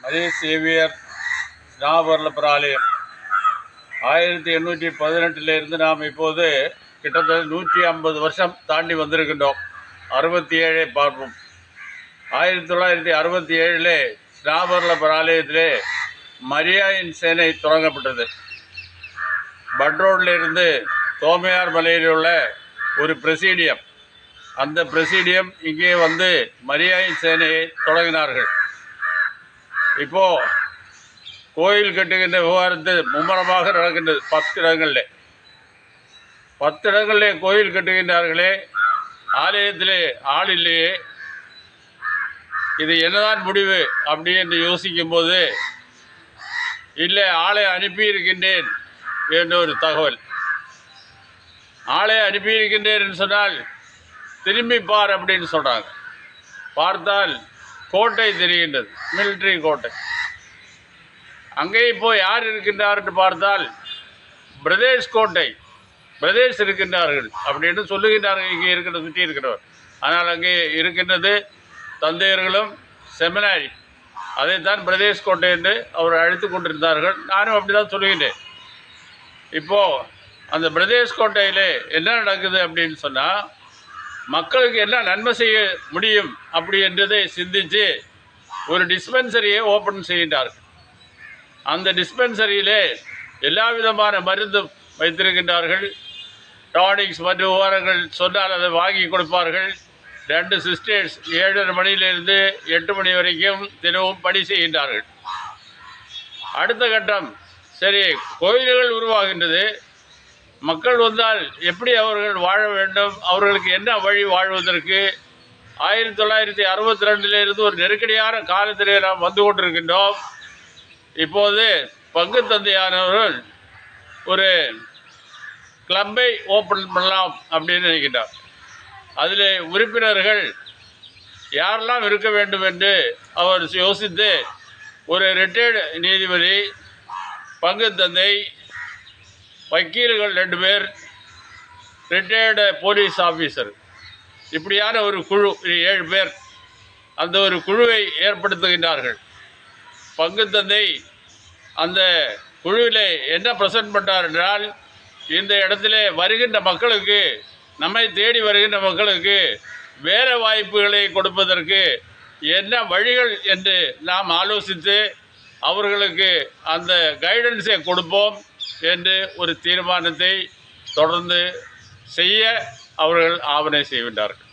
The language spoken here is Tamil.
மரிய சேவியர் ஞாபகப்பர் ஆலயம் 1818 நாம் இப்போது கிட்டத்தட்ட 150 வருஷம் தாண்டி வந்திருக்கின்றோம். 67 பார்ப்போம். 1967 ஞாபகப்பர் ஆலயத்திலே மரியாயின் சேனை தொடங்கப்பட்டது. பட்ரோடில் இருந்து தோமையார் மலையில் உள்ள ஒரு பிரசீடியம், அந்த பிரசீடியம் இங்கே வந்து மரியாயின் சேனையை தொடங்கினார்கள். இப்போ கோயில் கட்டுகின்ற விவகாரத்தில் மும்முரமாக நடக்கின்றது. 10 இடங்களிலே கோயில் கட்டுகின்றார்களே, ஆலயத்திலே ஆள் இல்லையே, இது என்னதான் முடிவு அப்படி என்று யோசிக்கும் போது, இல்லை ஆளை அனுப்பியிருக்கின்றேன் என்ற ஒரு தகவல். ஆளை அனுப்பியிருக்கின்றேன் என்று சொன்னால் திரும்பி பார் அப்படின்னு சொல்கிறாங்க. பார்த்தால் கோட்டை தெரிகின்றது, மிலிட்ரி கோட்டை. அங்கே இப்போ யார் இருக்கின்றார் என்று பார்த்தால் பிரதேஷ் கோட்டை, பிரதேஷ் இருக்கின்றார்கள் அப்படின்னு சொல்லுகின்றார்கள். இங்கே இருக்கிற சுற்றி இருக்கிறவர். ஆனால் அங்கே இருக்கின்றது தந்தையர்களும் செமினாரி. அதைத்தான் பிரதேஷ் கோட்டை என்று அவர் அழைத்து கொண்டிருந்தார்கள். நானும் அப்படி தான் சொல்லுகின்றேன். இப்போது அந்த பிரதேஷ் கோட்டையில் என்ன நடக்குது அப்படின்னு சொன்னால், மக்களுக்கு என்ன நன்மை செய்ய முடியும் அப்படி என்றதை சிந்தித்து ஒரு டிஸ்பென்சரியை ஓப்பன் செய்கின்றார்கள். அந்த டிஸ்பென்சரியிலே எல்லா விதமான மருந்தும் வைத்திருக்கின்றார்கள். டானிக்ஸ் மற்ற உபகரணங்கள் சொன்னால் அதை வாங்கி கொடுப்பார்கள். 2 சிஸ்டர்ஸ் 7:30 மணியிலிருந்து 8 மணி வரைக்கும் தினமும் பணி செய்கின்றார்கள். அடுத்த கட்டம், சரி கோயில்கள் உருவாகின்றது, மக்கள் வந்தால் எப்படி அவர்கள் வாழ வேண்டும், அவர்களுக்கு என்ன வழி வாழ்வதற்கு. 1962 ஒரு நெருக்கடியான காலத்திலே நாம் வந்து கொண்டிருக்கின்றோம். இப்போது பங்கு தந்தையானவர்கள் ஒரு கிளப்பை ஓப்பன் பண்ணலாம் அப்படின்னு நினைக்கின்றார். அதில் உறுப்பினர்கள் யாரெல்லாம் இருக்க வேண்டும் என்று அவர் யோசித்து ஒரு ரிட்டையர்டு நீதிபதி, பங்கு தந்தை, வக்கீல்கள் 2 பேர், ரிட்டையர்டு போலீஸ் ஆஃபீஸர், இப்படியான ஒரு குழு 7 பேர் அந்த ஒரு குழுவை ஏற்படுத்துகின்றார்கள். பங்கு தந்தை அந்த குழுவிலே என்ன ப்ரெசன்ட் பண்ணார் என்றால், இந்த இடத்துல வருகின்ற மக்களுக்கு, நம்மை தேடி வருகின்ற மக்களுக்கு வேலை வாய்ப்புகளை கொடுப்பதற்கு என்ன வழிகள் என்று நாம் ஆலோசித்து அவர்களுக்கு அந்த கைடன்ஸை கொடுப்போம் என்று ஒரு தீர்மானத்தை தொடர்ந்து செய்ய அவர்கள் ஆவணை செய்கின்றார்கள்.